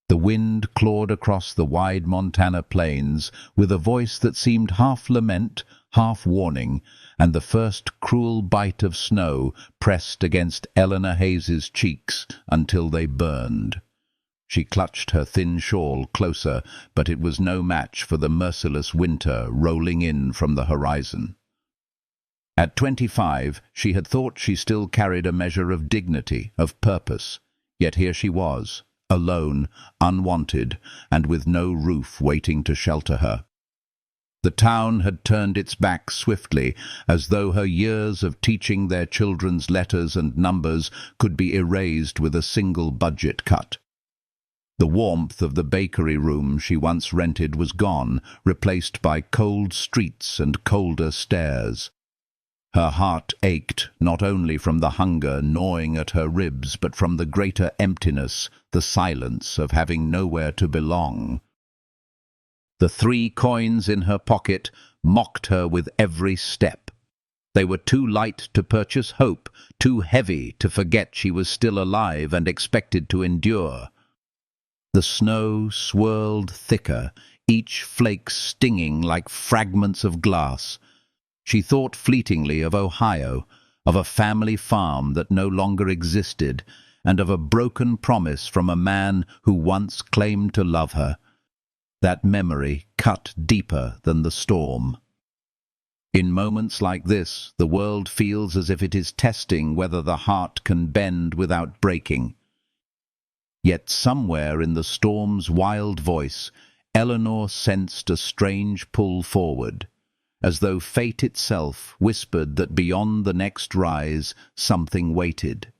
The wind clawed across the wide Montana plains with a voice that seemed half lament, half warning, and the first cruel bite of snow pressed against Eleanor Hayes's cheeks until they burned. She clutched her thin shawl closer, but it was no match for the merciless winter rolling in from the horizon. At 25, she had thought she still carried a measure of dignity, of purpose, yet here she was, alone, unwanted, and with no roof waiting to shelter her. The town had turned its back swiftly, as though her years of teaching their children's letters and numbers could be erased with a single budget cut. The warmth of the bakery room she once rented was gone, replaced by cold streets and colder stairs. Her heart ached not only from the hunger gnawing at her ribs, but from the greater emptiness, the silence of having nowhere to belong. The 3 coins in her pocket mocked her with every step. They were too light to purchase hope, too heavy to forget she was still alive and expected to endure. The snow swirled thicker, each flake stinging like fragments of glass. She thought fleetingly of Ohio, of a family farm that no longer existed, and of a broken promise from a man who once claimed to love her. That memory cut deeper than the storm. In moments like this, the world feels as if it is testing whether the heart can bend without breaking. Yet somewhere in the storm's wild voice, Eleanor sensed a strange pull forward, as though fate itself whispered that beyond the next rise something waited.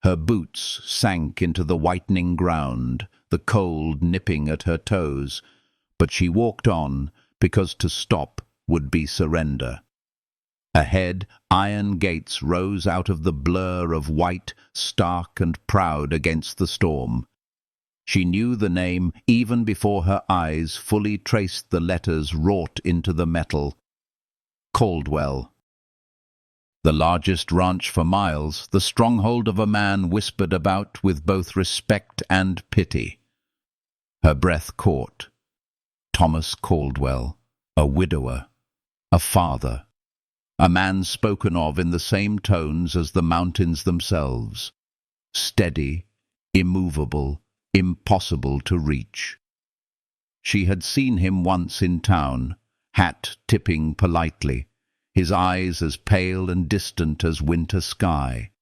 Her boots sank into the whitening ground, the cold nipping at her toes, but she walked on because to stop would be surrender. Ahead, iron gates rose out of the blur of white, stark and proud against the storm. She knew the name even before her eyes fully traced the letters wrought into the metal. Caldwell. The largest ranch for miles, the stronghold of a man whispered about with both respect and pity. Her breath caught. Thomas Caldwell, a widower, a father, a man spoken of in the same tones as the mountains themselves. Steady, immovable, impossible to reach. She had seen him once in town, hat tipping politely, his eyes as pale and distant as winter sky.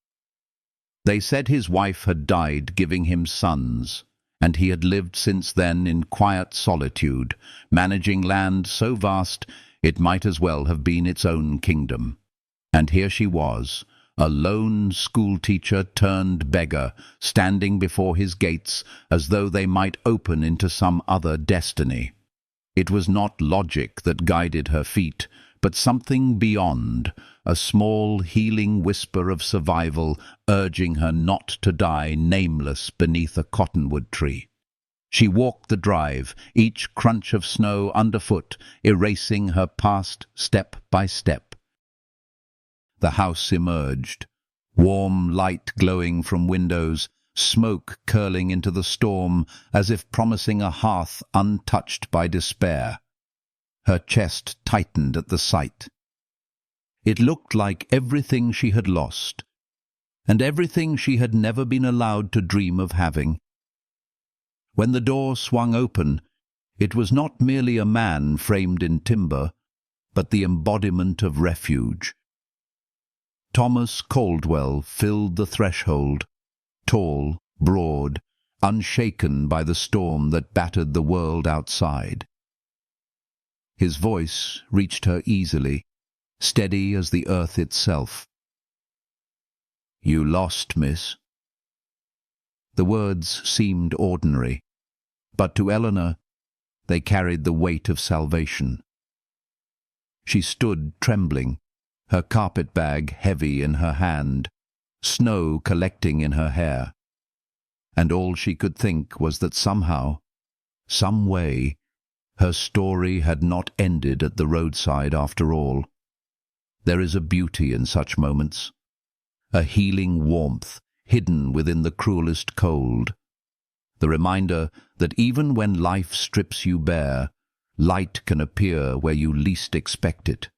They said his wife had died giving him sons, and he had lived since then in quiet solitude, managing land so vast it might as well have been its own kingdom. And here she was, a lone schoolteacher turned beggar, standing before his gates as though they might open into some other destiny. It was not logic that guided her feet, but something beyond, a small healing whisper of survival urging her not to die nameless beneath a cottonwood tree. She walked the drive, each crunch of snow underfoot, erasing her past step by step. The house emerged, warm light glowing from windows, smoke curling into the storm as if promising a hearth untouched by despair. Her chest tightened at the sight. It looked like everything she had lost, and everything she had never been allowed to dream of having. When the door swung open, it was not merely a man framed in timber, but the embodiment of refuge. Thomas Caldwell filled the threshold, tall, broad, unshaken by the storm that battered the world outside. His voice reached her easily, steady as the earth itself. "You lost, miss." The words seemed ordinary, but to Eleanor they carried the weight of salvation. She stood trembling, her carpet-bag heavy in her hand, snow collecting in her hair, and all she could think was that somehow, some way, her story had not ended at the roadside after all. There is a beauty in such moments, a healing warmth hidden within the cruelest cold. the reminder that even when life strips you bare, light can appear where you least expect it.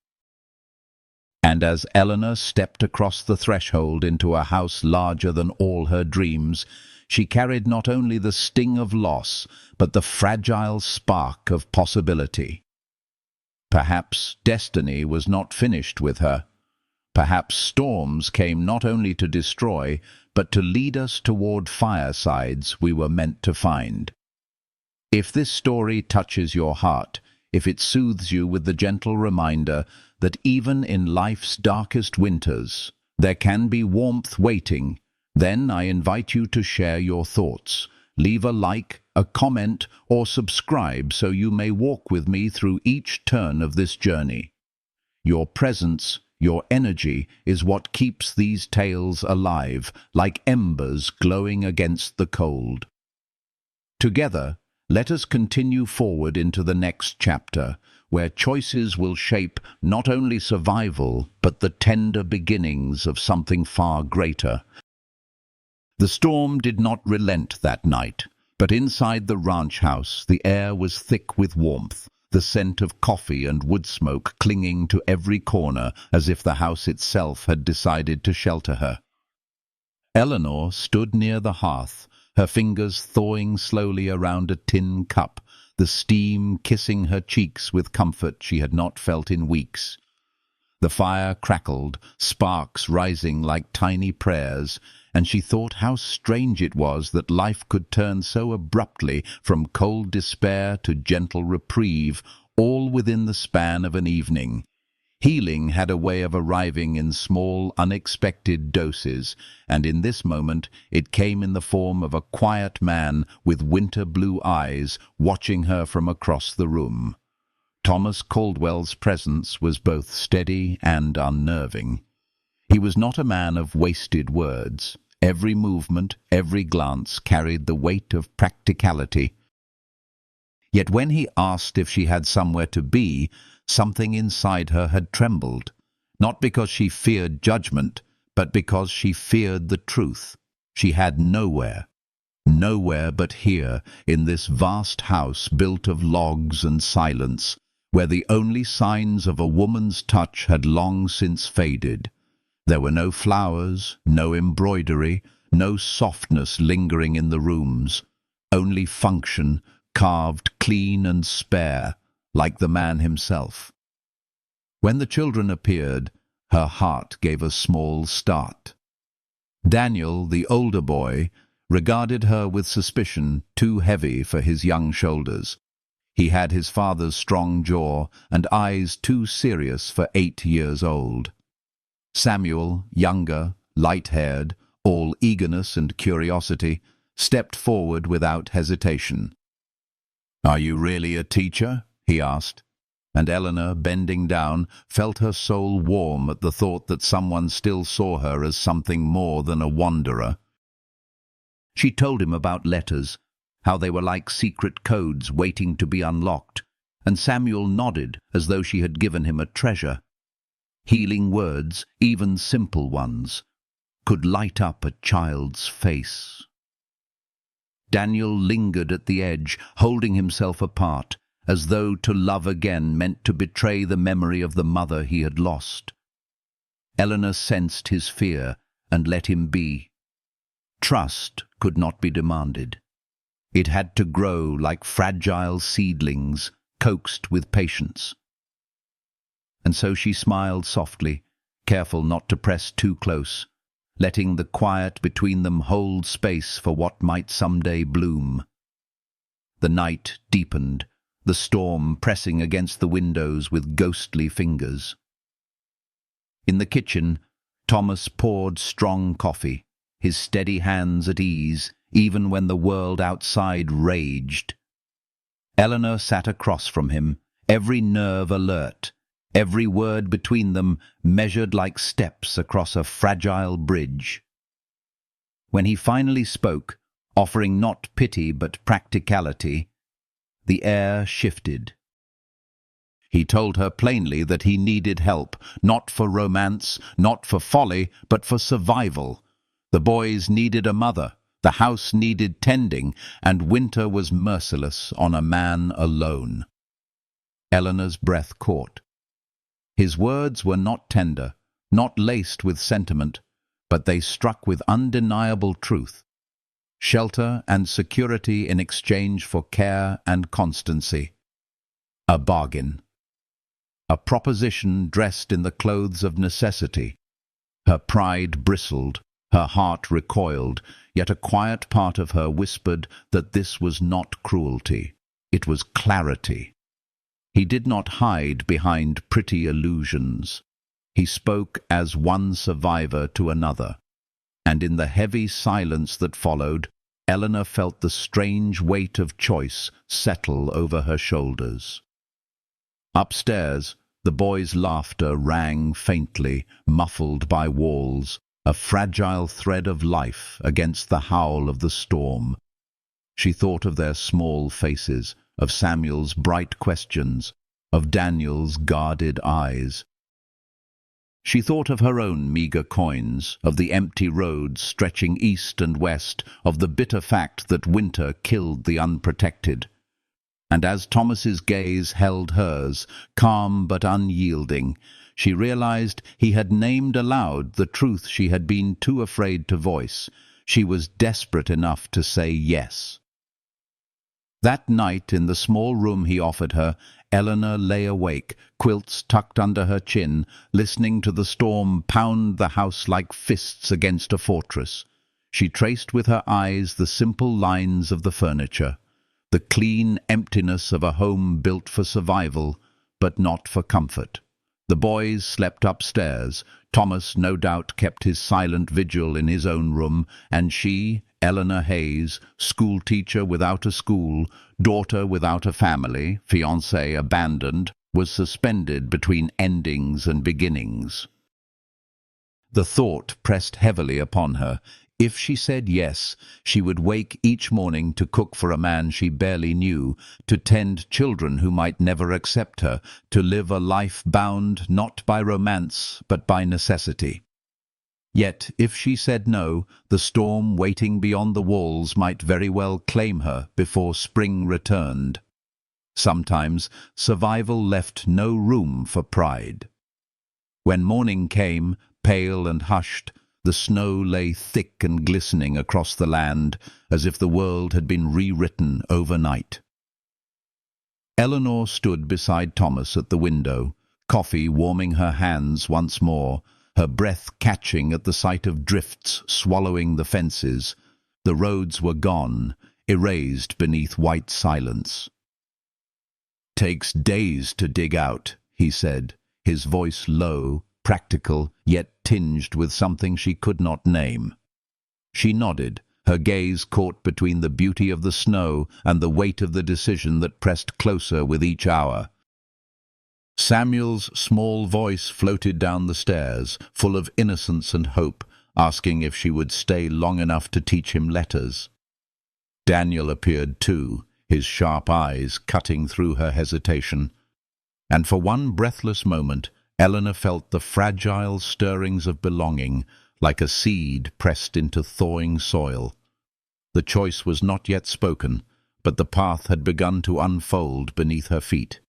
And as Eleanor stepped across the threshold into a house larger than all her dreams, she carried not only the sting of loss, but the fragile spark of possibility. Perhaps destiny was not finished with her. Perhaps storms came not only to destroy, but to lead us toward firesides we were meant to find. If this story touches your heart, if it soothes you with the gentle reminder that even in life's darkest winters there can be warmth waiting, then I invite you to share your thoughts. Leave a like, a comment, or subscribe so you may walk with me through each turn of this journey. Your presence, your energy, is what keeps these tales alive, like embers glowing against the cold. Together, let us continue forward into the next chapter, where choices will shape not only survival, but the tender beginnings of something far greater. The storm did not relent that night, but inside the ranch house the air was thick with warmth, the scent of coffee and wood smoke clinging to every corner as if the house itself had decided to shelter her. Eleanor stood near the hearth, her fingers thawing slowly around a tin cup, the steam kissing her cheeks with comfort she had not felt in weeks. The fire crackled, sparks rising like tiny prayers, and she thought how strange it was that life could turn so abruptly from cold despair to gentle reprieve, all within the span of an evening. Healing had a way of arriving in small, unexpected doses, and in this moment it came in the form of a quiet man with winter-blue eyes watching her from across the room. Thomas Caldwell's presence was both steady and unnerving. He was not a man of wasted words. Every movement, every glance carried the weight of practicality. Yet when he asked if she had somewhere to be, something inside her had trembled, not because she feared judgment, but because she feared the truth. She had nowhere. Nowhere but here, in this vast house built of logs and silence, where the only signs of a woman's touch had long since faded. There were no flowers, no embroidery, no softness lingering in the rooms, only function, carved clean and spare, like the man himself. When the children appeared, her heart gave a small start. Daniel, the older boy, regarded her with suspicion too heavy for his young shoulders. He had his father's strong jaw and eyes too serious for 8 years old. Samuel, younger, light-haired, all eagerness and curiosity, stepped forward without hesitation. "Are you really a teacher?" he asked, and Eleanor, bending down, felt her soul warm at the thought that someone still saw her as something more than a wanderer. She told him about letters, how they were like secret codes waiting to be unlocked, and Samuel nodded as though she had given him a treasure. Healing words, even simple ones, could light up a child's face. Daniel lingered at the edge, holding himself apart, as though to love again meant to betray the memory of the mother he had lost. Eleanor sensed his fear and let him be. Trust could not be demanded. It had to grow like fragile seedlings, coaxed with patience. And so she smiled softly, careful not to press too close, letting the quiet between them hold space for what might someday bloom. The night deepened, the storm pressing against the windows with ghostly fingers. In the kitchen, Thomas poured strong coffee, his steady hands at ease, even when the world outside raged. Eleanor sat across from him, every nerve alert, every word between them measured like steps across a fragile bridge. When he finally spoke, offering not pity but practicality, the air shifted. He told her plainly that he needed help, not for romance, not for folly, but for survival. The boys needed a mother, The house needed tending, and winter was merciless on a man alone. Eleanor's breath caught. His words were not tender, not laced with sentiment, but they struck with undeniable truth. Shelter and security in exchange for care and constancy. A bargain. A proposition dressed in the clothes of necessity. Her pride bristled, her heart recoiled, yet a quiet part of her whispered that this was not cruelty, it was clarity. He did not hide behind pretty illusions. He spoke as one survivor to another, and in the heavy silence that followed, Eleanor felt the strange weight of choice settle over her shoulders. Upstairs, the boys' laughter rang faintly, muffled by walls, a fragile thread of life against the howl of the storm. She thought of their small faces, of Samuel's bright questions, of Daniel's guarded eyes. She thought of her own meagre coins, of the empty roads stretching east and west, of the bitter fact that winter killed the unprotected. And as Thomas's gaze held hers, calm but unyielding, she realized he had named aloud the truth she had been too afraid to voice. She was desperate enough to say yes. That night, in the small room he offered her, Eleanor lay awake, quilts tucked under her chin, listening to the storm pound the house like fists against a fortress. She traced with her eyes the simple lines of the furniture, the clean emptiness of a home built for survival, but not for comfort. The boys slept upstairs. Thomas no doubt kept his silent vigil in his own room, and she, Eleanor Hayes, schoolteacher without a school, daughter without a family, fiancé abandoned, was suspended between endings and beginnings. The thought pressed heavily upon her. If she said yes, she would wake each morning to cook for a man she barely knew, to tend children who might never accept her, to live a life bound not by romance but by necessity. Yet, if she said no, the storm waiting beyond the walls might very well claim her before spring returned. Sometimes survival left no room for pride. When morning came, pale and hushed, the snow lay thick and glistening across the land, as if the world had been rewritten overnight. Eleanor stood beside Thomas at the window, coffee warming her hands once more, her breath catching at the sight of drifts swallowing the fences. The roads were gone, erased beneath white silence. "Takes days to dig out," he said, his voice low, practical, yet tinged with something she could not name. She nodded, her gaze caught between the beauty of the snow and the weight of the decision that pressed closer with each hour. Samuel's small voice floated down the stairs, full of innocence and hope, asking if she would stay long enough to teach him letters. Daniel appeared too, his sharp eyes cutting through her hesitation. And for one breathless moment, Eleanor felt the fragile stirrings of belonging, like a seed pressed into thawing soil. The choice was not yet spoken, but the path had begun to unfold beneath her feet.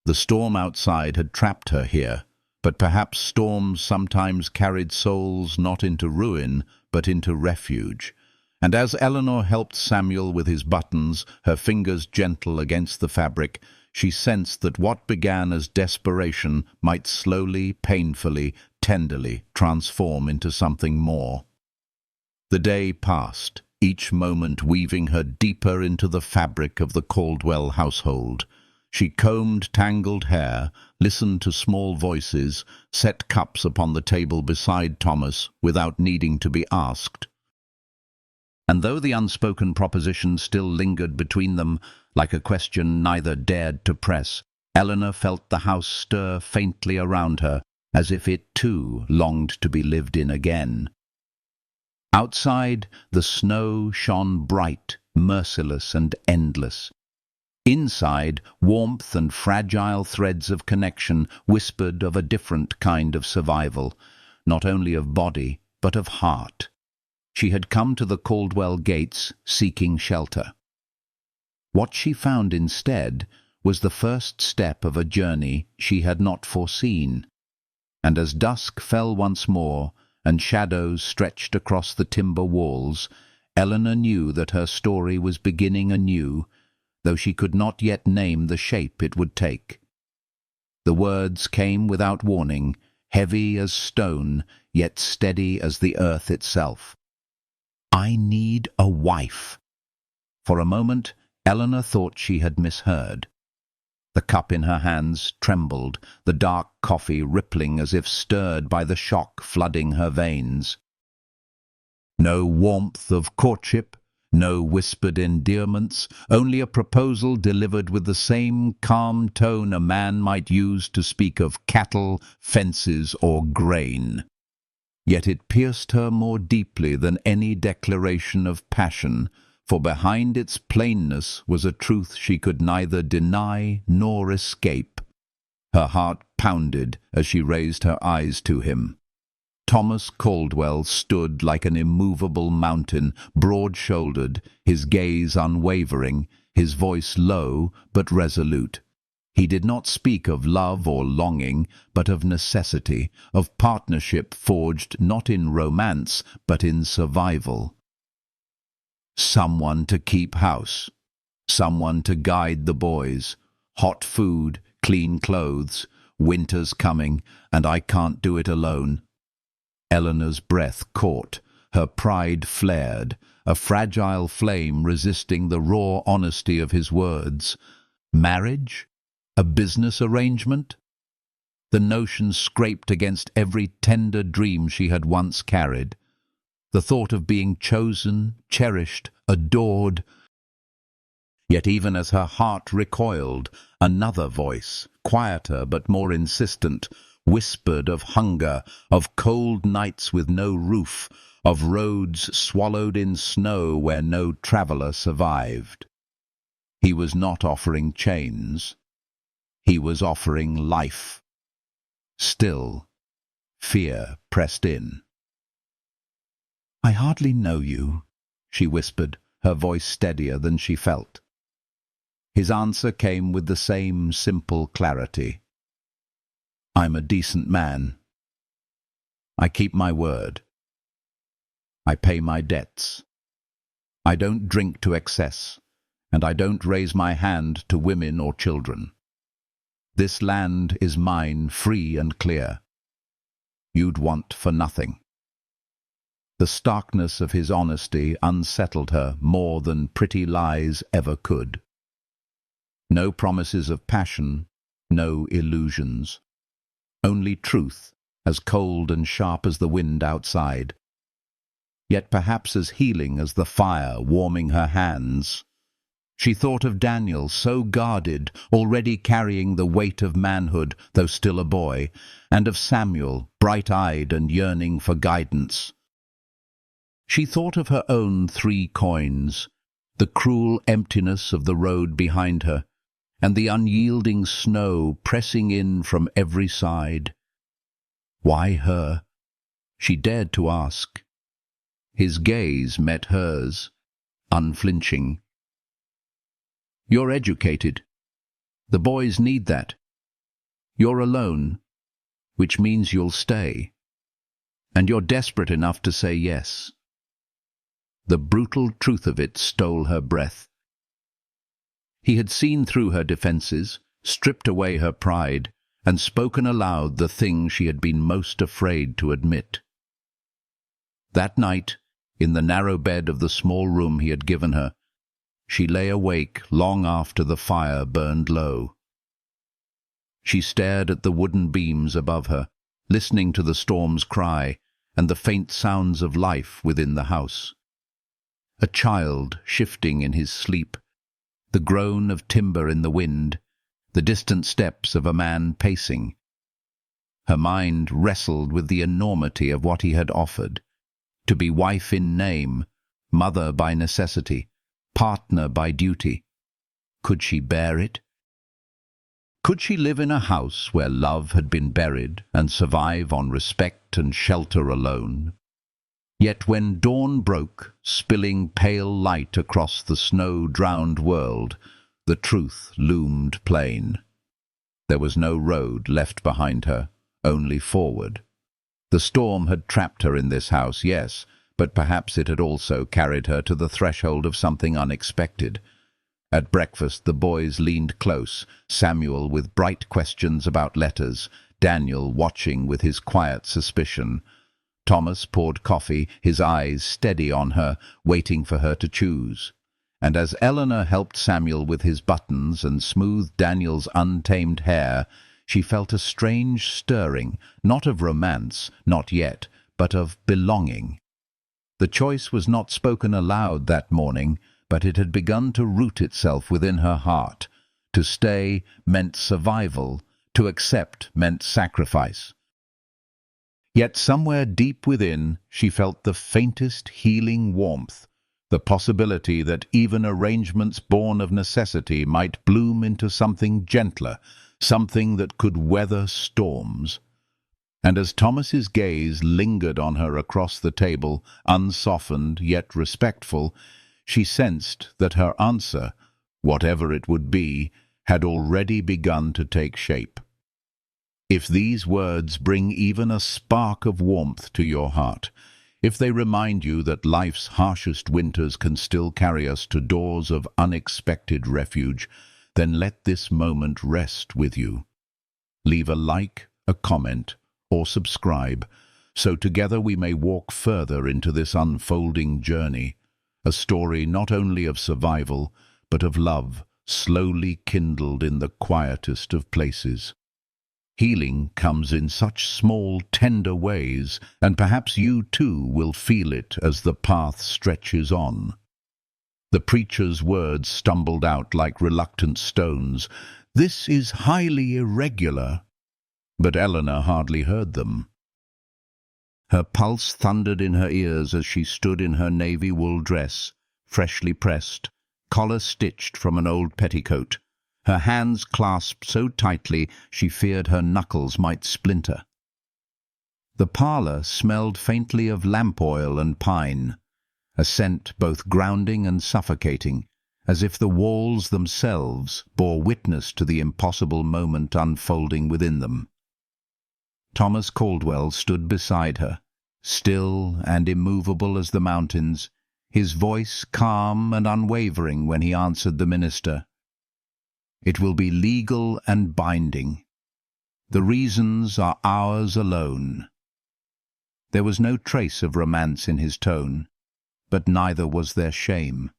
The storm outside had trapped her here, but perhaps storms sometimes carried souls not into ruin, but into refuge. And as Eleanor helped Samuel with his buttons, her fingers gentle against the fabric, she sensed that what began as desperation might slowly, painfully, tenderly transform into something more. The day passed, each moment weaving her deeper into the fabric of the Caldwell household. She combed tangled hair, listened to small voices, set cups upon the table beside Thomas without needing to be asked. And though the unspoken proposition still lingered between them, like a question neither dared to press, Eleanor felt the house stir faintly around her, as if it too longed to be lived in again. Outside, the snow shone bright, merciless and endless. Inside, warmth and fragile threads of connection whispered of a different kind of survival, not only of body, but of heart. She had come to the Caldwell gates seeking shelter. What she found instead was the first step of a journey she had not foreseen, and as dusk fell once more and shadows stretched across the timber walls, Eleanor knew that her story was beginning anew, though she could not yet name the shape it would take. The words came without warning, heavy as stone, yet steady as the earth itself. "I need a wife." For a moment, Eleanor thought she had misheard. The cup in her hands trembled, the dark coffee rippling as if stirred by the shock flooding her veins. No warmth of courtship, no whispered endearments, only a proposal delivered with the same calm tone a man might use to speak of cattle, fences, or grain. Yet it pierced her more deeply than any declaration of passion, for behind its plainness was a truth she could neither deny nor escape. Her heart pounded as she raised her eyes to him. Thomas Caldwell stood like an immovable mountain, broad-shouldered, his gaze unwavering, his voice low but resolute. He did not speak of love or longing, but of necessity, of partnership forged not in romance, but in survival. Someone to keep house, someone to guide the boys, hot food, clean clothes, winter's coming, and I can't do it alone. Eleanor's breath caught, her pride flared, a fragile flame resisting the raw honesty of his words. Marriage? A business arrangement? The notion scraped against every tender dream she had once carried. The thought of being chosen, cherished, adored. Yet even as her heart recoiled, another voice, quieter but more insistent, whispered of hunger, of cold nights with no roof, of roads swallowed in snow where no traveller survived. He was not offering chains. He was offering life. Still, fear pressed in. "I hardly know you," she whispered, her voice steadier than she felt. His answer came with the same simple clarity. "I'm a decent man. I keep my word. I pay my debts. I don't drink to excess, and I don't raise my hand to women or children. This land is mine, free and clear. You'd want for nothing." The starkness of his honesty unsettled her more than pretty lies ever could. No promises of passion, no illusions. Only truth, as cold and sharp as the wind outside, yet perhaps as healing as the fire warming her hands. She thought of Daniel, so guarded, already carrying the weight of manhood, though still a boy, and of Samuel, bright-eyed and yearning for guidance. She thought of her own 3 coins, the cruel emptiness of the road behind her, and the unyielding snow pressing in from every side. Why her? She dared to ask. His gaze met hers, unflinching. "You're educated. The boys need that. You're alone, which means you'll stay. And you're desperate enough to say yes." The brutal truth of it stole her breath. He had seen through her defenses, stripped away her pride, and spoken aloud the thing she had been most afraid to admit. That night, in the narrow bed of the small room he had given her, she lay awake long after the fire burned low. She stared at the wooden beams above her, listening to the storm's cry and the faint sounds of life within the house. A child shifting in his sleep, the groan of timber in the wind, the distant steps of a man pacing. Her mind wrestled with the enormity of what he had offered. To be wife in name, mother by necessity, partner by duty. Could she bear it? Could she live in a house where love had been buried and survive on respect and shelter alone? Yet when dawn broke, spilling pale light across the snow-drowned world, the truth loomed plain. There was no road left behind her, only forward. The storm had trapped her in this house, yes, but perhaps it had also carried her to the threshold of something unexpected. At breakfast the boys leaned close, Samuel with bright questions about letters, Daniel watching with his quiet suspicion. Thomas poured coffee, his eyes steady on her, waiting for her to choose. And as Eleanor helped Samuel with his buttons and smoothed Daniel's untamed hair, she felt a strange stirring, not of romance, not yet, but of belonging. The choice was not spoken aloud that morning, but it had begun to root itself within her heart. To stay meant survival, to accept meant sacrifice. Yet somewhere deep within she felt the faintest healing warmth, the possibility that even arrangements born of necessity might bloom into something gentler, something that could weather storms. And as Thomas's gaze lingered on her across the table, unsoftened yet respectful, she sensed that her answer, whatever it would be, had already begun to take shape. If these words bring even a spark of warmth to your heart, if they remind you that life's harshest winters can still carry us to doors of unexpected refuge, then let this moment rest with you. Leave a like, a comment, or subscribe, so together we may walk further into this unfolding journey, a story not only of survival, but of love, slowly kindled in the quietest of places. Healing comes in such small, tender ways, and perhaps you too will feel it as the path stretches on. The preacher's words stumbled out like reluctant stones. "This is highly irregular." But Eleanor hardly heard them. Her pulse thundered in her ears as she stood in her navy wool dress, freshly pressed, collar stitched from an old petticoat, her hands clasped so tightly she feared her knuckles might splinter. The parlour smelled faintly of lamp oil and pine, a scent both grounding and suffocating, as if the walls themselves bore witness to the impossible moment unfolding within them. Thomas Caldwell stood beside her, still and immovable as the mountains, his voice calm and unwavering when he answered the minister. "It will be legal and binding. The reasons are ours alone." There was no trace of romance in his tone, but neither was there shame.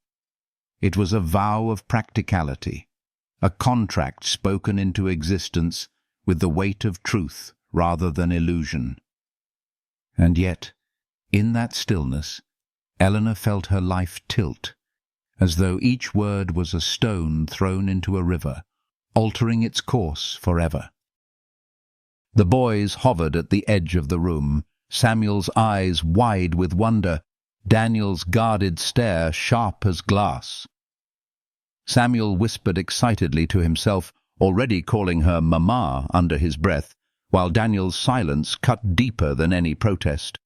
It was a vow of practicality, a contract spoken into existence with the weight of truth rather than illusion. And yet, in that stillness, Eleanor felt her life tilt, as though each word was a stone thrown into a river, altering its course forever. The boys hovered at the edge of the room, Samuel's eyes wide with wonder, Daniel's guarded stare sharp as glass. Samuel whispered excitedly to himself, already calling her Mama under his breath, while Daniel's silence cut deeper than any protest.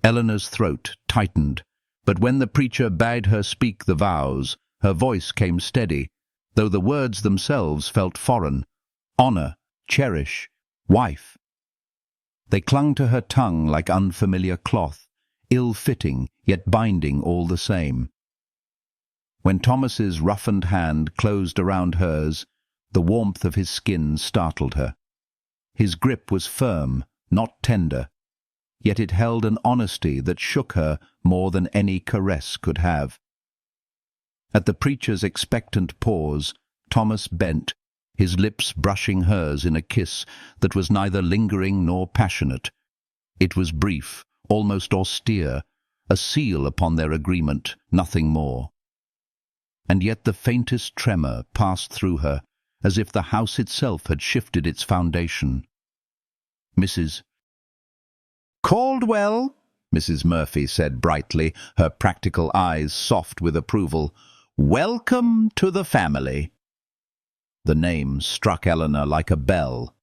Eleanor's throat tightened, but when the preacher bade her speak the vows, her voice came steady, though the words themselves felt foreign. Honor, cherish, wife. They clung to her tongue like unfamiliar cloth, ill-fitting, yet binding all the same. When Thomas's roughened hand closed around hers, the warmth of his skin startled her. His grip was firm, not tender, yet it held an honesty that shook her more than any caress could have. At the preacher's expectant pause, Thomas bent, his lips brushing hers in a kiss that was neither lingering nor passionate. It was brief, almost austere, a seal upon their agreement, nothing more. And yet the faintest tremor passed through her, as if the house itself had shifted its foundation. "Mrs. Caldwell," Mrs. Murphy said brightly, her practical eyes soft with approval, "welcome to the family." The name struck Eleanor like a bell.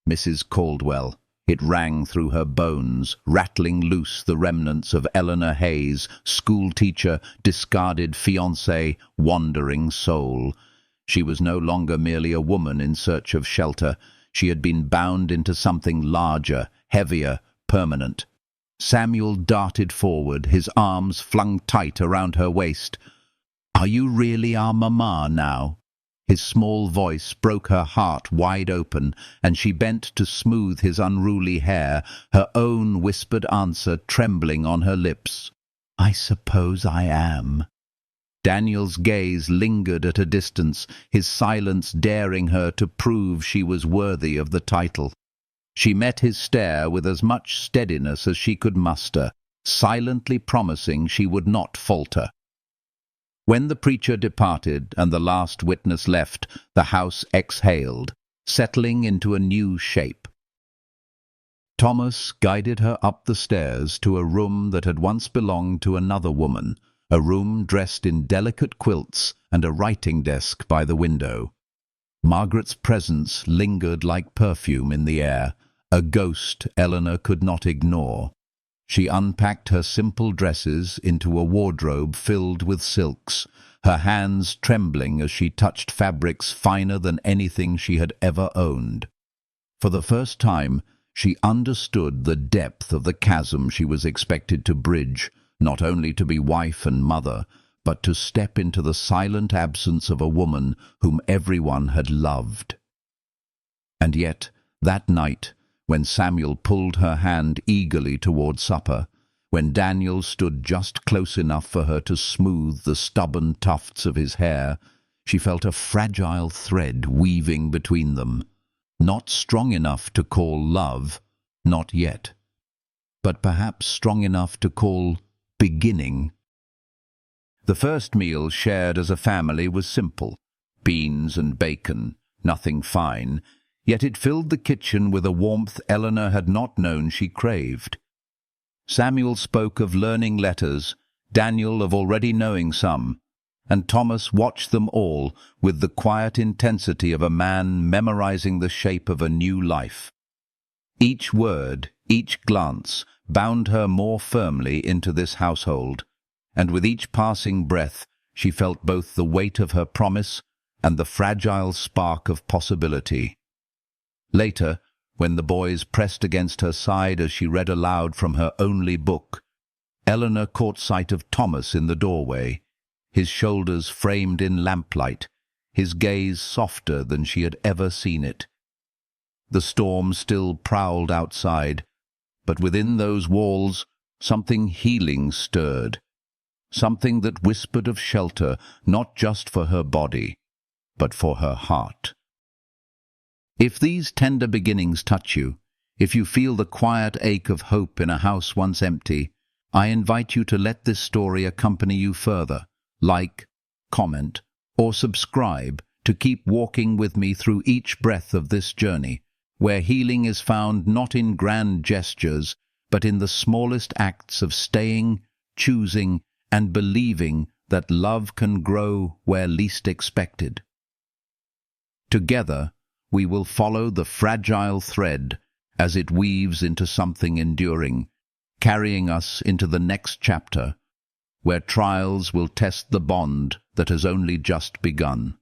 Mrs. Caldwell, It rang through her bones, rattling loose the remnants of Eleanor Hayes, schoolteacher, discarded fiancé, wandering soul. She was no longer merely a woman in search of shelter. She had been bound into something larger, heavier, permanent. Samuel darted forward, his arms flung tight around her waist. "Are you really our mamma now?" His small voice broke her heart wide open, and she bent to smooth his unruly hair, her own whispered answer trembling on her lips. "I suppose I am." Daniel's gaze lingered at a distance, his silence daring her to prove she was worthy of the title. She met his stare with as much steadiness as she could muster, silently promising she would not falter. When the preacher departed and the last witness left, the house exhaled, settling into a new shape. Thomas guided her up the stairs to a room that had once belonged to another woman, a room dressed in delicate quilts and a writing desk by the window. Margaret's presence lingered like perfume in the air, a ghost Eleanor could not ignore. She unpacked her simple dresses into a wardrobe filled with silks, her hands trembling as she touched fabrics finer than anything she had ever owned. For the first time, she understood the depth of the chasm she was expected to bridge, not only to be wife and mother, but to step into the silent absence of a woman whom everyone had loved. And yet, that night, when Samuel pulled her hand eagerly toward supper, when Daniel stood just close enough for her to smooth the stubborn tufts of his hair, she felt a fragile thread weaving between them, not strong enough to call love, not yet, but perhaps strong enough to call beginning. The first meal shared as a family was simple, beans and bacon, nothing fine, yet it filled the kitchen with a warmth Eleanor had not known she craved. Samuel spoke of learning letters, Daniel of already knowing some, and Thomas watched them all with the quiet intensity of a man memorizing the shape of a new life. Each word, each glance, bound her more firmly into this household, and with each passing breath she felt both the weight of her promise and the fragile spark of possibility. Later, when the boys pressed against her side as she read aloud from her only book, Eleanor caught sight of Thomas in the doorway, his shoulders framed in lamplight, his gaze softer than she had ever seen it. The storm still prowled outside, but within those walls something healing stirred, something that whispered of shelter not just for her body, but for her heart. If these tender beginnings touch you, if you feel the quiet ache of hope in a house once empty, I invite you to let this story accompany you further. Like, comment, or subscribe to keep walking with me through each breath of this journey, where healing is found not in grand gestures, but in the smallest acts of staying, choosing, and believing that love can grow where least expected. Together, we will follow the fragile thread as it weaves into something enduring, carrying us into the next chapter, where trials will test the bond that has only just begun.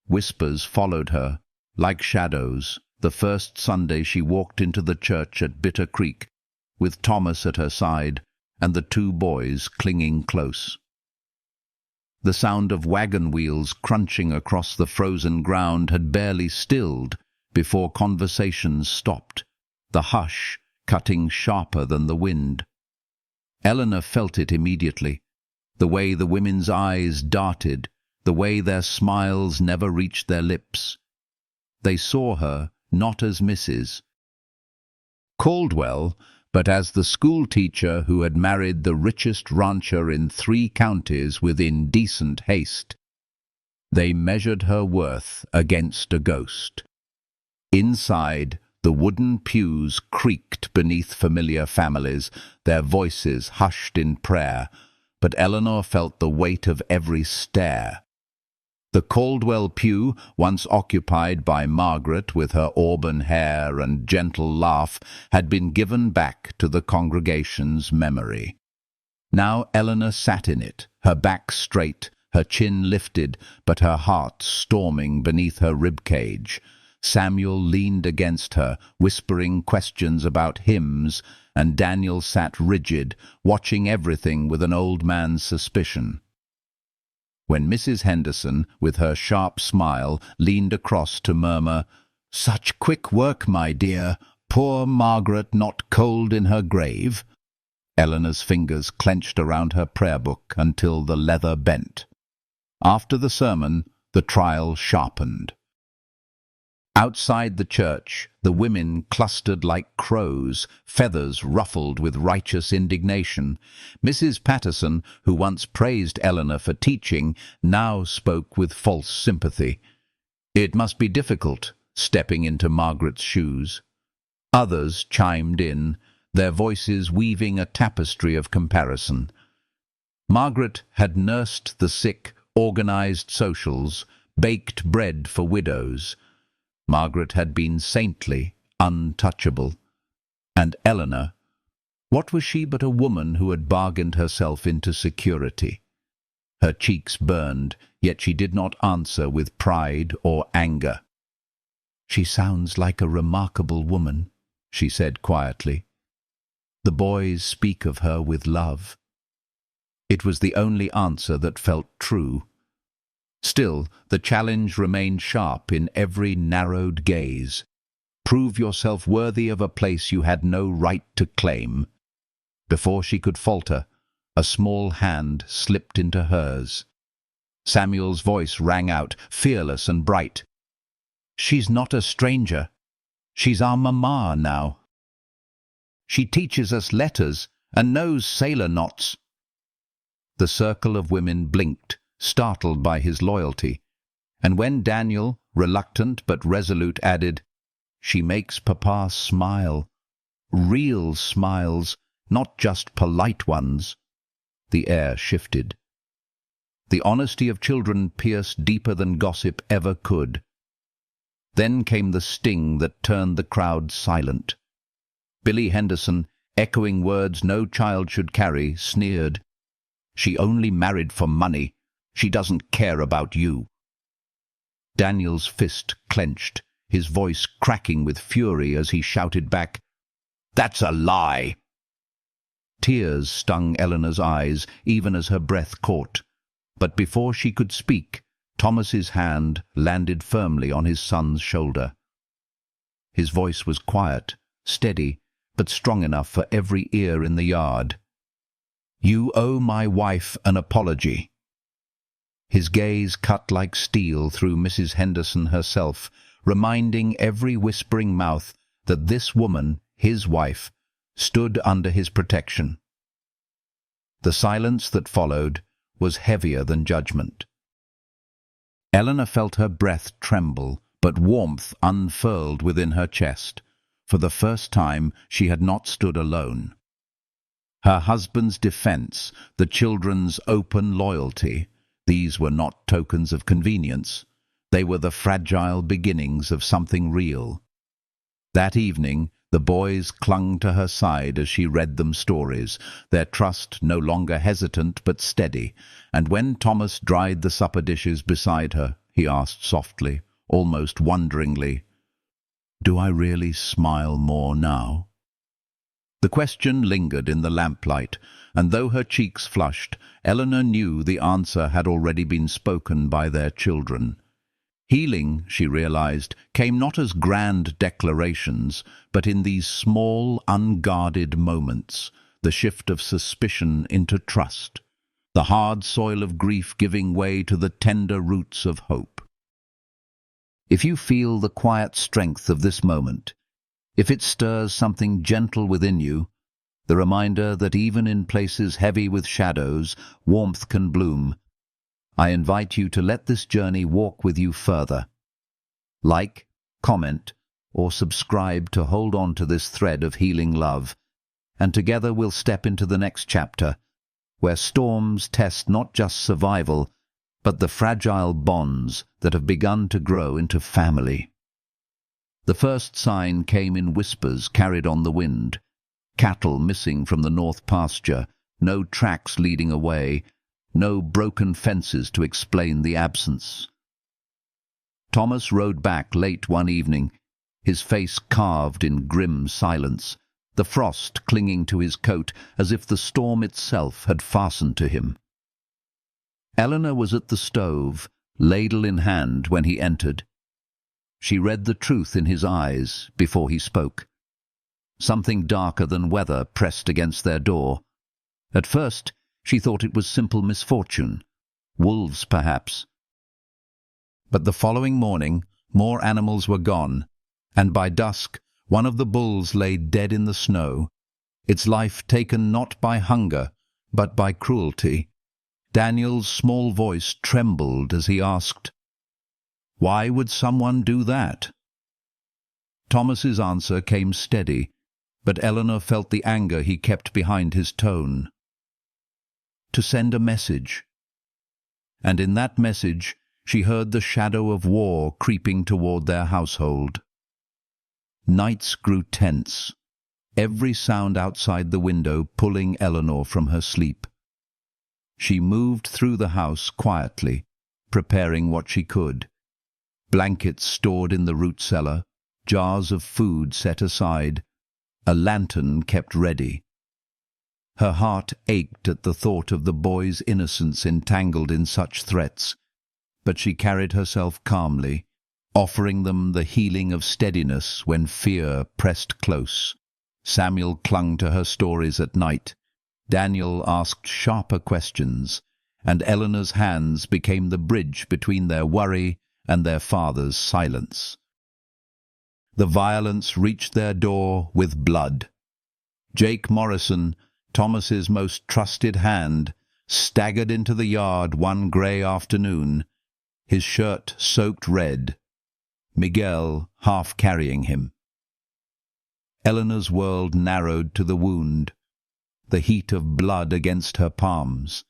Whispers followed her, like shadows, the first Sunday she walked into the church at Bitter Creek, with Thomas at her side and the two boys clinging close. The sound of wagon wheels crunching across the frozen ground had barely stilled before conversations stopped, the hush cutting sharper than the wind. Eleanor felt it immediately, the way the women's eyes darted, the way their smiles never reached their lips. They saw her not as Mrs. Caldwell, but as the schoolteacher who had married the richest rancher in 3 counties with indecent haste. They measured her worth against a ghost. Inside, the wooden pews creaked beneath familiar families, their voices hushed in prayer, but Eleanor felt the weight of every stare. The Caldwell pew, once occupied by Margaret with her auburn hair and gentle laugh, had been given back to the congregation's memory. Now Eleanor sat in it, her back straight, her chin lifted, but her heart storming beneath her ribcage. Samuel leaned against her, whispering questions about hymns, and Daniel sat rigid, watching everything with an old man's suspicion. When Mrs. Henderson, with her sharp smile, leaned across to murmur, "Such quick work, my dear, poor Margaret not cold in her grave," Eleanor's fingers clenched around her prayer book until the leather bent. After the sermon, the trial sharpened. Outside the church, the women clustered like crows, feathers ruffled with righteous indignation. Mrs. Patterson, who once praised Eleanor for teaching, now spoke with false sympathy. It must be difficult, stepping into Margaret's shoes. Others chimed in, their voices weaving a tapestry of comparison. Margaret had nursed the sick, organized socials, baked bread for widows. Margaret had been saintly, untouchable. And Eleanor, what was she but a woman who had bargained herself into security? Her cheeks burned, yet she did not answer with pride or anger. "She sounds like a remarkable woman," she said quietly. "The boys speak of her with love." It was the only answer that felt true. Still, the challenge remained sharp in every narrowed gaze. Prove yourself worthy of a place you had no right to claim. Before she could falter, a small hand slipped into hers. Samuel's voice rang out, fearless and bright. "She's not a stranger. She's our mamma now. She teaches us letters and knows sailor knots." The circle of women blinked, startled by his loyalty, and when Daniel, reluctant but resolute, added, "She makes Papa smile. Real smiles, not just polite ones," the air shifted. The honesty of children pierced deeper than gossip ever could. Then came the sting that turned the crowd silent. Billy Henderson, echoing words no child should carry, sneered, "She only married for money. She doesn't care about you." Daniel's fist clenched, his voice cracking with fury as he shouted back, "That's a lie!" Tears stung Eleanor's eyes, even as her breath caught. But before she could speak, Thomas's hand landed firmly on his son's shoulder. His voice was quiet, steady, but strong enough for every ear in the yard. "You owe my wife an apology." His gaze cut like steel through Mrs. Henderson herself, reminding every whispering mouth that this woman, his wife, stood under his protection. The silence that followed was heavier than judgment. Eleanor felt her breath tremble, but warmth unfurled within her chest. For the first time, she had not stood alone. Her husband's defense, the children's open loyalty, these were not tokens of convenience. They were the fragile beginnings of something real. That evening, the boys clung to her side as she read them stories, their trust no longer hesitant but steady, and when Thomas dried the supper dishes beside her, he asked softly, almost wonderingly, "Do I really smile more now?" The question lingered in the lamplight, and though her cheeks flushed, Eleanor knew the answer had already been spoken by their children. Healing, she realized, came not as grand declarations, but in these small, unguarded moments, the shift of suspicion into trust, the hard soil of grief giving way to the tender roots of hope. If you feel the quiet strength of this moment, if it stirs something gentle within you, the reminder that even in places heavy with shadows, warmth can bloom, I invite you to let this journey walk with you further. Like, comment, or subscribe to hold on to this thread of healing love, and together we'll step into the next chapter, where storms test not just survival, but the fragile bonds that have begun to grow into family. The first sign came in whispers carried on the wind. Cattle missing from the north pasture, no tracks leading away, no broken fences to explain the absence. Thomas rode back late one evening, his face carved in grim silence, the frost clinging to his coat as if the storm itself had fastened to him. Eleanor was at the stove, ladle in hand, when he entered. She read the truth in his eyes before he spoke. Something darker than weather pressed against their door. At first, she thought it was simple misfortune. Wolves, perhaps. But the following morning, more animals were gone, and by dusk, one of the bulls lay dead in the snow, its life taken not by hunger, but by cruelty. Daniel's small voice trembled as he asked, "Why would someone do that?" Thomas's answer came steady, but Eleanor felt the anger he kept behind his tone. To send a message. And in that message she heard the shadow of war creeping toward their household. Nights grew tense, every sound outside the window pulling Eleanor from her sleep. She moved through the house quietly, preparing what she could. Blankets stored in the root cellar, jars of food set aside, a lantern kept ready. Her heart ached at the thought of the boy's innocence entangled in such threats, but she carried herself calmly, offering them the healing of steadiness when fear pressed close. Samuel clung to her stories at night. Daniel asked sharper questions, and Eleanor's hands became the bridge between their worry and their father's silence. The violence reached their door with blood. Jake Morrison, Thomas's most trusted hand, staggered into the yard one grey afternoon, his shirt soaked red, Miguel half carrying him. Eleanor's world narrowed to the wound, the heat of blood against her palms,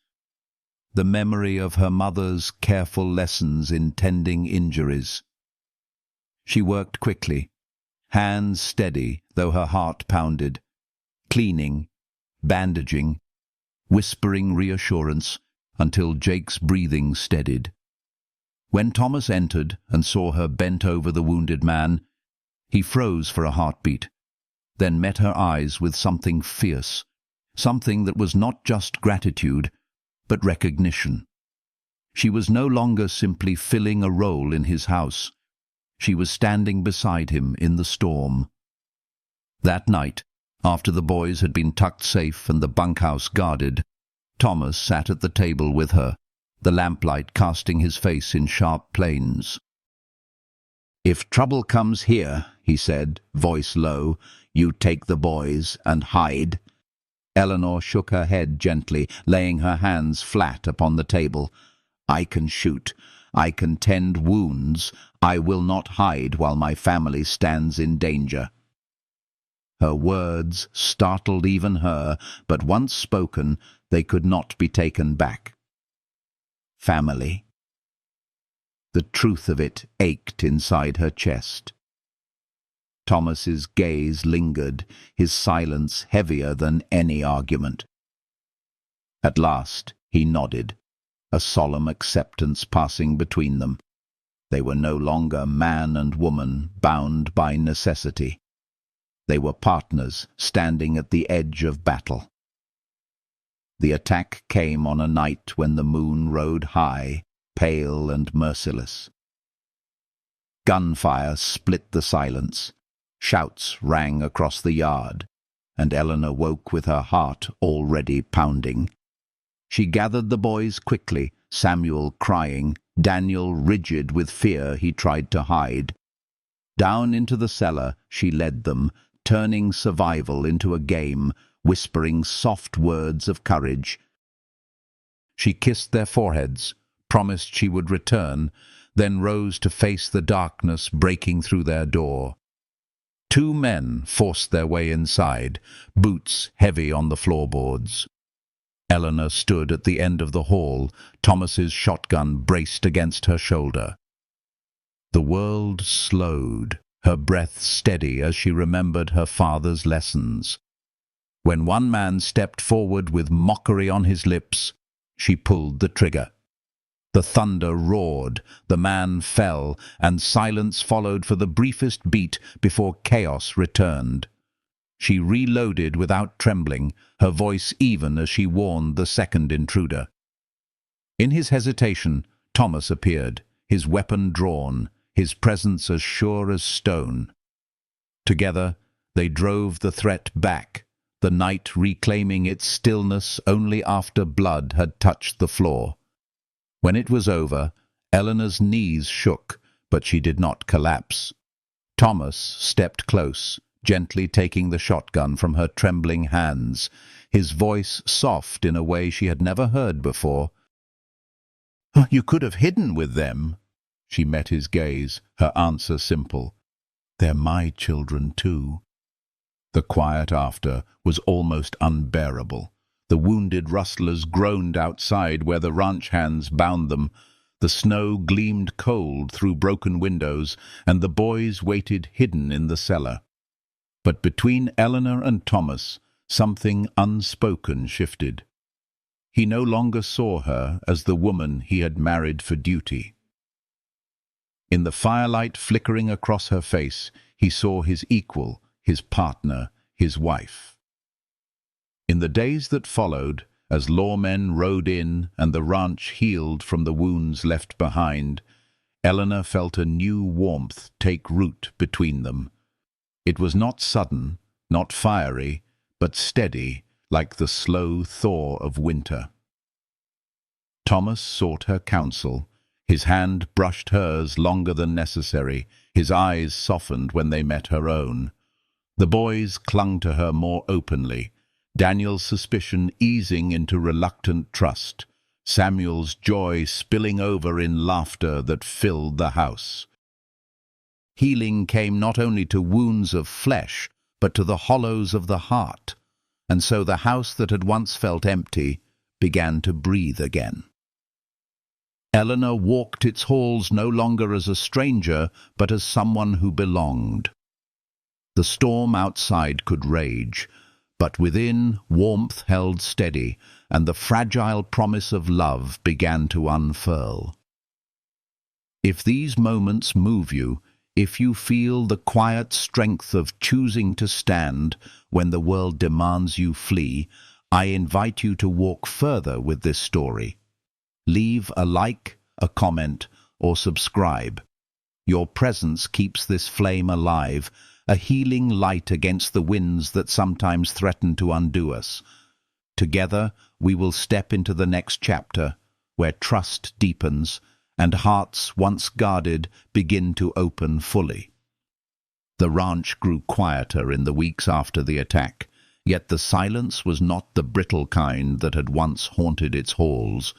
the memory of her mother's careful lessons in tending injuries. She worked quickly, hands steady though her heart pounded, cleaning, bandaging, whispering reassurance until Jake's breathing steadied. When Thomas entered and saw her bent over the wounded man, he froze for a heartbeat, then met her eyes with something fierce, something that was not just gratitude, but recognition. She was no longer simply filling a role in his house. She was standing beside him in the storm. That night, after the boys had been tucked safe and the bunkhouse guarded, Thomas sat at the table with her, the lamplight casting his face in sharp planes. "If trouble comes here," he said, voice low, "you take the boys and hide." Eleanor shook her head gently, laying her hands flat upon the table. "I can shoot. I can tend wounds. I will not hide while my family stands in danger." Her words startled even her, but once spoken, they could not be taken back. Family. The truth of it ached inside her chest. Thomas's gaze lingered, his silence heavier than any argument. At last he nodded, a solemn acceptance passing between them. They were no longer man and woman, bound by necessity. They were partners, standing at the edge of battle. The attack came on a night when the moon rode high, pale and merciless. Gunfire split the silence. Shouts rang across the yard, and Eleanor woke with her heart already pounding. She gathered the boys quickly, Samuel crying, Daniel rigid with fear he tried to hide. Down into the cellar she led them, turning survival into a game, whispering soft words of courage. She kissed their foreheads, promised she would return, then rose to face the darkness breaking through their door. 2 men forced their way inside, boots heavy on the floorboards. Eleanor stood at the end of the hall, Thomas's shotgun braced against her shoulder. The world slowed, her breath steady as she remembered her father's lessons. When one man stepped forward with mockery on his lips, she pulled the trigger. The thunder roared, the man fell, and silence followed for the briefest beat before chaos returned. She reloaded without trembling, her voice even as she warned the second intruder. In his hesitation, Thomas appeared, his weapon drawn, his presence as sure as stone. Together, they drove the threat back, the night reclaiming its stillness only after blood had touched the floor. When it was over, Eleanor's knees shook, but she did not collapse. Thomas stepped close, gently taking the shotgun from her trembling hands, his voice soft in a way she had never heard before. "You could have hidden with them." She met his gaze, her answer simple. "They're my children too." The quiet after was almost unbearable. The wounded rustlers groaned outside where the ranch hands bound them. The snow gleamed cold through broken windows, and the boys waited hidden in the cellar. But between Eleanor and Thomas, something unspoken shifted. He no longer saw her as the woman he had married for duty. In the firelight flickering across her face, he saw his equal, his partner, his wife. In the days that followed, as lawmen rode in and the ranch healed from the wounds left behind, Eleanor felt a new warmth take root between them. It was not sudden, not fiery, but steady, like the slow thaw of winter. Thomas sought her counsel. His hand brushed hers longer than necessary, his eyes softened when they met her own. The boys clung to her more openly, Daniel's suspicion easing into reluctant trust, Samuel's joy spilling over in laughter that filled the house. Healing came not only to wounds of flesh, but to the hollows of the heart, and so the house that had once felt empty began to breathe again. Eleanor walked its halls no longer as a stranger, but as someone who belonged. The storm outside could rage, but within warmth held steady, and the fragile promise of love began to unfurl. If these moments move you, if you feel the quiet strength of choosing to stand when the world demands you flee, I invite you to walk further with this story. Leave a like, a comment, or subscribe. Your presence keeps this flame alive, a healing light against the winds that sometimes threaten to undo us. Together, we will step into the next chapter, where trust deepens and hearts once guarded begin to open fully. The ranch grew quieter in the weeks after the attack, yet the silence was not the brittle kind that had once haunted its halls.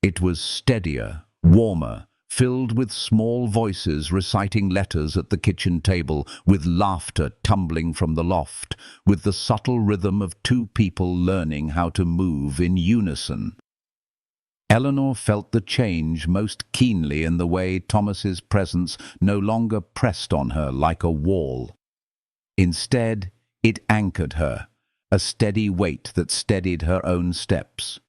It was steadier, warmer, filled with small voices reciting letters at the kitchen table, with laughter tumbling from the loft, with the subtle rhythm of two people learning how to move in unison. Eleanor felt the change most keenly in the way Thomas's presence no longer pressed on her like a wall. Instead, it anchored her, a steady weight that steadied her own steps.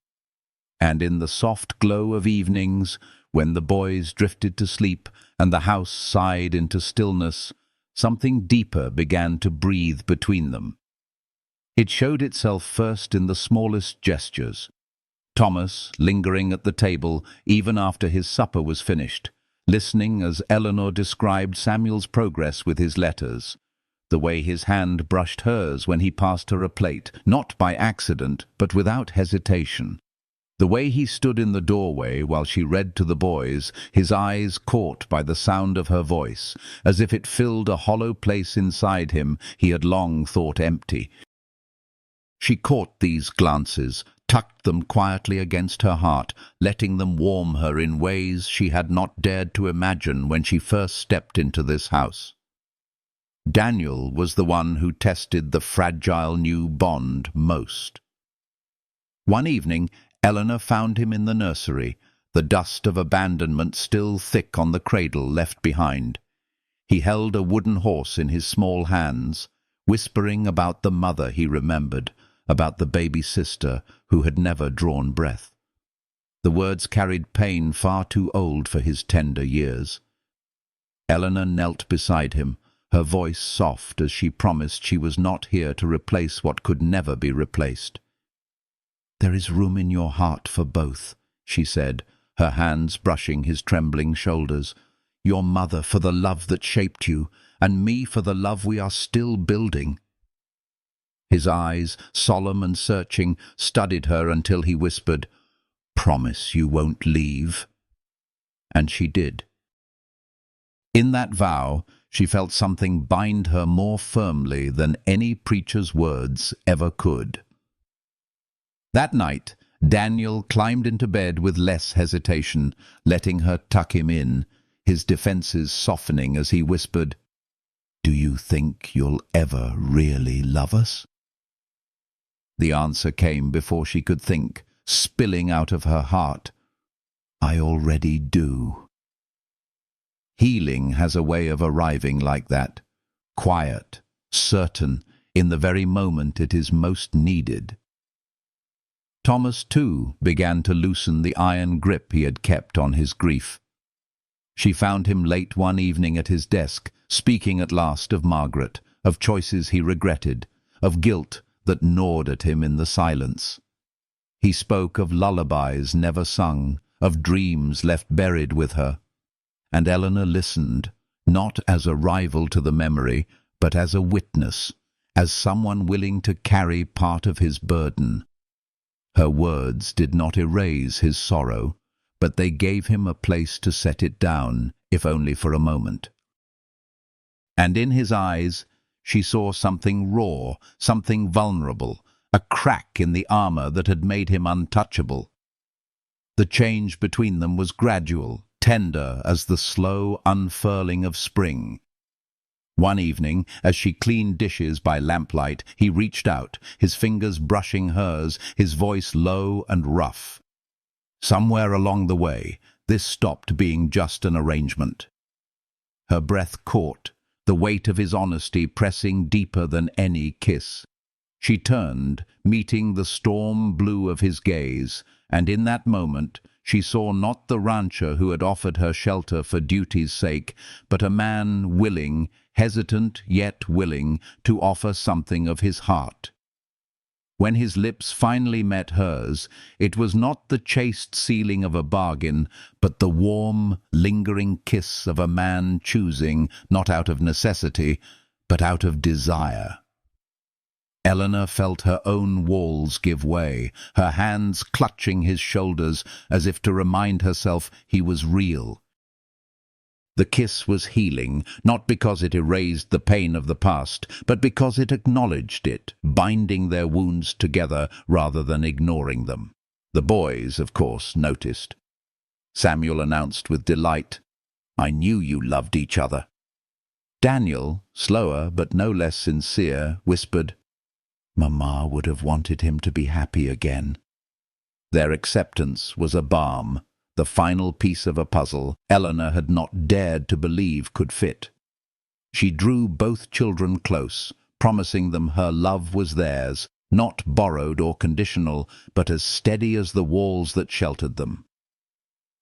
And in the soft glow of evenings, when the boys drifted to sleep and the house sighed into stillness, something deeper began to breathe between them. It showed itself first in the smallest gestures. Thomas, lingering at the table even after his supper was finished, listening as Eleanor described Samuel's progress with his letters. The way his hand brushed hers when he passed her a plate, not by accident, but without hesitation. The way he stood in the doorway while she read to the boys, his eyes caught by the sound of her voice, as if it filled a hollow place inside him he had long thought empty. She caught these glances, tucked them quietly against her heart, letting them warm her in ways she had not dared to imagine when she first stepped into this house. Daniel was the one who tested the fragile new bond most. One evening, Eleanor found him in the nursery, the dust of abandonment still thick on the cradle left behind. He held a wooden horse in his small hands, whispering about the mother he remembered, about the baby sister who had never drawn breath. The words carried pain far too old for his tender years. Eleanor knelt beside him, her voice soft as she promised she was not here to replace what could never be replaced. "There is room in your heart for both," she said, her hands brushing his trembling shoulders. "Your mother for the love that shaped you, and me for the love we are still building." His eyes, solemn and searching, studied her until he whispered, "Promise you won't leave." And she did. In that vow, she felt something bind her more firmly than any preacher's words ever could. That night, Daniel climbed into bed with less hesitation, letting her tuck him in, his defenses softening as he whispered, "Do you think you'll ever really love us?" The answer came before she could think, spilling out of her heart. "I already do." Healing has a way of arriving like that, quiet, certain, in the very moment it is most needed. Thomas, too, began to loosen the iron grip he had kept on his grief. She found him late one evening at his desk, speaking at last of Margaret, of choices he regretted, of guilt that gnawed at him in the silence. He spoke of lullabies never sung, of dreams left buried with her. And Eleanor listened, not as a rival to the memory, but as a witness, as someone willing to carry part of his burden. Her words did not erase his sorrow, but they gave him a place to set it down, if only for a moment. And in his eyes she saw something raw, something vulnerable, a crack in the armor that had made him untouchable. The change between them was gradual, tender as the slow unfurling of spring. One evening, as she cleaned dishes by lamplight, he reached out, his fingers brushing hers, his voice low and rough. Somewhere along the way, this stopped being just an arrangement. Her breath caught, the weight of his honesty pressing deeper than any kiss. She turned, meeting the storm blue of his gaze, and in that moment she saw not the rancher who had offered her shelter for duty's sake, but a man willing, hesitant yet willing, to offer something of his heart. When his lips finally met hers, it was not the chaste sealing of a bargain, but the warm, lingering kiss of a man choosing, not out of necessity, but out of desire. Eleanor felt her own walls give way, her hands clutching his shoulders as if to remind herself he was real. The kiss was healing, not because it erased the pain of the past, but because it acknowledged it, binding their wounds together rather than ignoring them. The boys, of course, noticed. Samuel announced with delight, "I knew you loved each other." Daniel, slower but no less sincere, whispered, "Mama would have wanted him to be happy again." Their acceptance was a balm, the final piece of a puzzle Eleanor had not dared to believe could fit. She drew both children close, promising them her love was theirs, not borrowed or conditional, but as steady as the walls that sheltered them.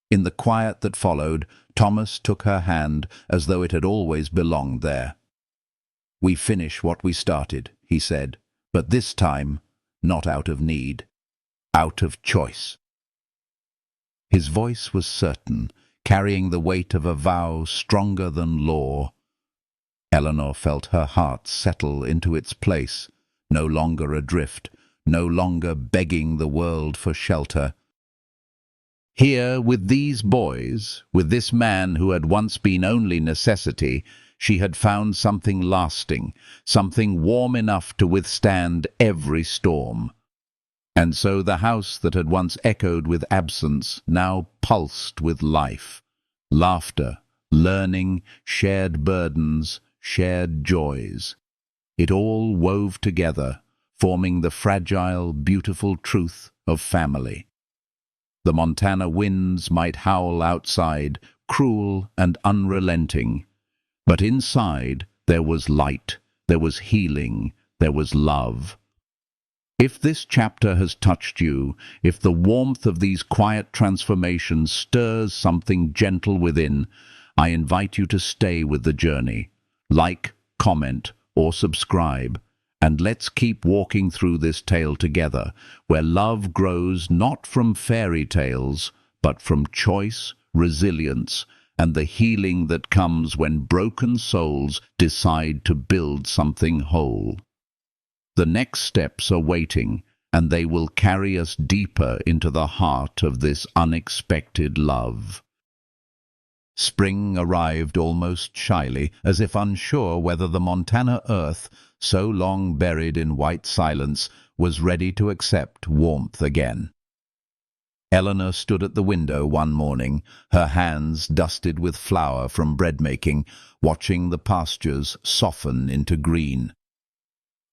In the quiet that followed, Thomas took her hand as though it had always belonged there. "We finish what we started," he said, "but this time not out of need, out of choice." His voice was certain, carrying the weight of a vow stronger than law. Eleanor felt her heart settle into its place, no longer adrift, no longer begging the world for shelter. Here, with these boys, with this man who had once been only necessity, she had found something lasting, something warm enough to withstand every storm. And so the house that had once echoed with absence now pulsed with life, laughter, learning, shared burdens, shared joys. It all wove together, forming the fragile, beautiful truth of family. The Montana winds might howl outside, cruel and unrelenting, but inside there was light, there was healing, there was love. If this chapter has touched you, if the warmth of these quiet transformations stirs something gentle within, I invite you to stay with the journey. Like, comment, or subscribe, and let's keep walking through this tale together, where love grows not from fairy tales, but from choice, resilience, and the healing that comes when broken souls decide to build something whole. The next steps are waiting, and they will carry us deeper into the heart of this unexpected love. Spring arrived almost shyly, as if unsure whether the Montana earth, so long buried in white silence, was ready to accept warmth again. Eleanor stood at the window one morning, her hands dusted with flour from bread-making, watching the pastures soften into green.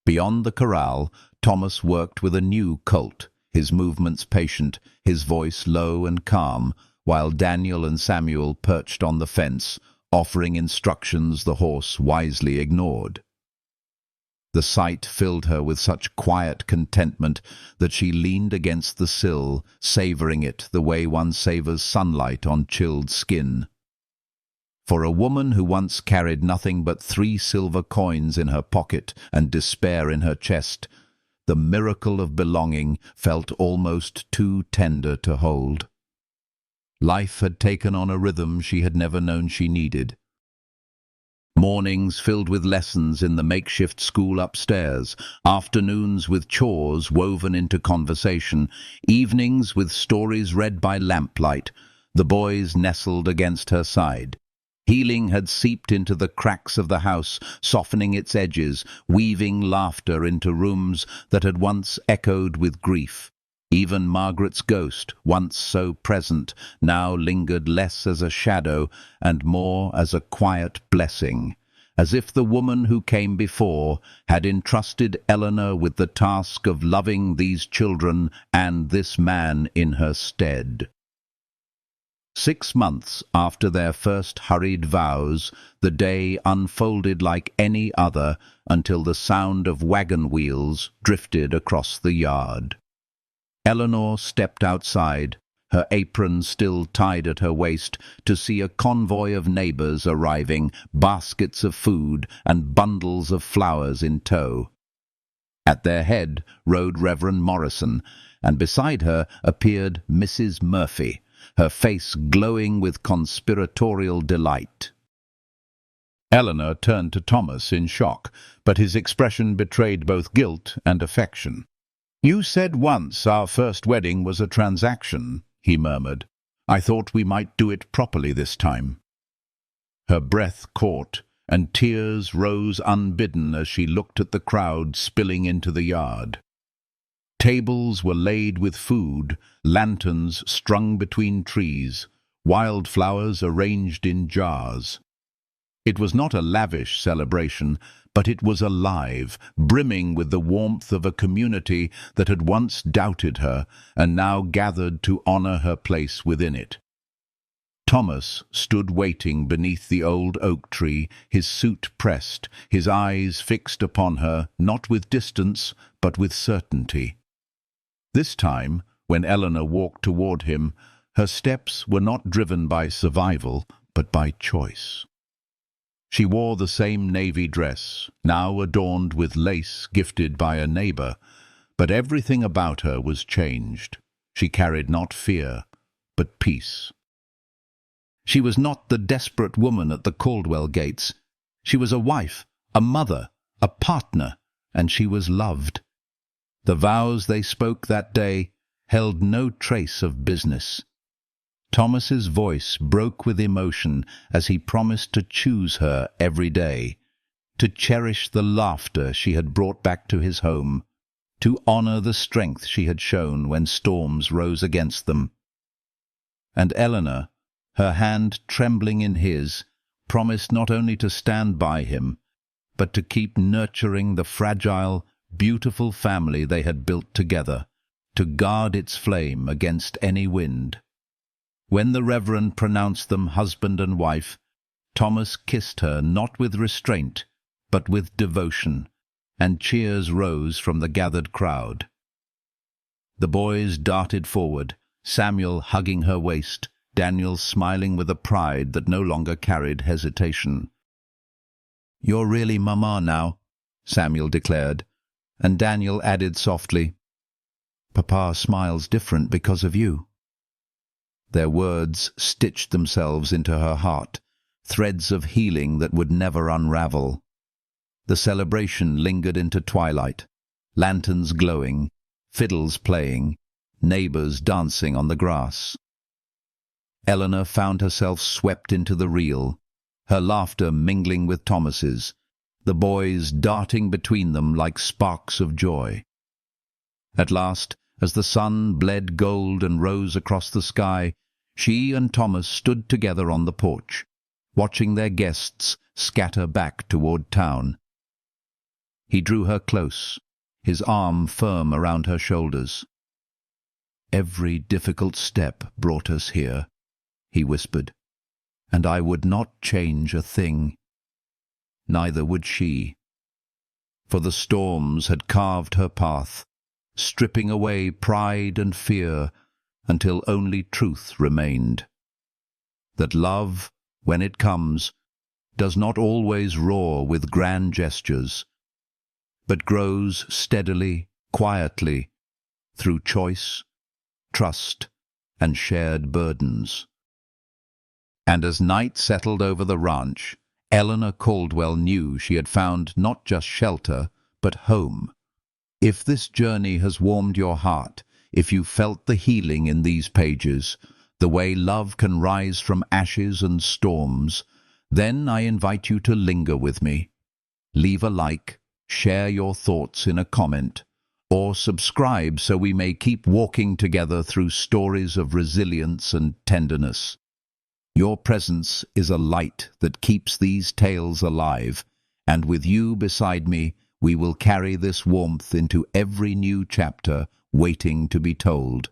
Beyond the corral, Thomas worked with a new colt, his movements patient, his voice low and calm, while Daniel and Samuel perched on the fence, offering instructions the horse wisely ignored. The sight filled her with such quiet contentment that she leaned against the sill, savoring it the way one savors sunlight on chilled skin. For a woman who once carried nothing but 3 silver coins in her pocket and despair in her chest, the miracle of belonging felt almost too tender to hold. Life had taken on a rhythm she had never known she needed. Mornings filled with lessons in the makeshift school upstairs, afternoons with chores woven into conversation, evenings with stories read by lamplight, the boys nestled against her side. Healing had seeped into the cracks of the house, softening its edges, weaving laughter into rooms that had once echoed with grief. Even Margaret's ghost, once so present, now lingered less as a shadow and more as a quiet blessing, as if the woman who came before had entrusted Eleanor with the task of loving these children and this man in her stead. 6 months after their first hurried vows, the day unfolded like any other until the sound of wagon wheels drifted across the yard. Eleanor stepped outside, her apron still tied at her waist, to see a convoy of neighbors arriving, baskets of food and bundles of flowers in tow. At their head rode Reverend Morrison, and beside her appeared Mrs. Murphy, her face glowing with conspiratorial delight. Eleanor turned to Thomas in shock, but his expression betrayed both guilt and affection. "You said once our first wedding was a transaction," he murmured. "I thought we might do it properly this time." Her breath caught, and tears rose unbidden as she looked at the crowd spilling into the yard. Tables were laid with food, lanterns strung between trees, wildflowers arranged in jars. It was not a lavish celebration, but it was alive, brimming with the warmth of a community that had once doubted her and now gathered to honor her place within it. Thomas stood waiting beneath the old oak tree, his suit pressed, his eyes fixed upon her, not with distance, but with certainty. This time, when Eleanor walked toward him, her steps were not driven by survival, but by choice. She wore the same navy dress, now adorned with lace gifted by a neighbor, but everything about her was changed. She carried not fear, but peace. She was not the desperate woman at the Caldwell gates. She was a wife, a mother, a partner, and she was loved. The vows they spoke that day held no trace of business. Thomas's voice broke with emotion as he promised to choose her every day, to cherish the laughter she had brought back to his home, to honor the strength she had shown when storms rose against them. And Eleanor, her hand trembling in his, promised not only to stand by him, but to keep nurturing the fragile, beautiful family they had built together, to guard its flame against any wind. When the Reverend pronounced them husband and wife, Thomas kissed her not with restraint, but with devotion, and cheers rose from the gathered crowd. The boys darted forward, Samuel hugging her waist, Daniel smiling with a pride that no longer carried hesitation. "You're really Mama now," Samuel declared, and Daniel added softly, "Papa smiles different because of you." Their words stitched themselves into her heart, threads of healing that would never unravel. The celebration lingered into twilight, lanterns glowing, fiddles playing, neighbors dancing on the grass. Eleanor found herself swept into the reel, her laughter mingling with Thomas's, the boys darting between them like sparks of joy. At last, as the sun bled gold and rose across the sky, she and Thomas stood together on the porch, watching their guests scatter back toward town. He drew her close, his arm firm around her shoulders. "Every difficult step brought us here," he whispered, "and I would not change a thing. Neither would she. For the storms had carved her path, stripping away pride and fear until only truth remained. That love, when it comes, does not always roar with grand gestures, but grows steadily, quietly, through choice, trust, and shared burdens." And as night settled over the ranch, Eleanor Caldwell knew she had found not just shelter, but home. If this journey has warmed your heart, if you felt the healing in these pages, the way love can rise from ashes and storms, then I invite you to linger with me. Leave a like, share your thoughts in a comment, or subscribe so we may keep walking together through stories of resilience and tenderness. Your presence is a light that keeps these tales alive, and with you beside me, we will carry this warmth into every new chapter waiting to be told.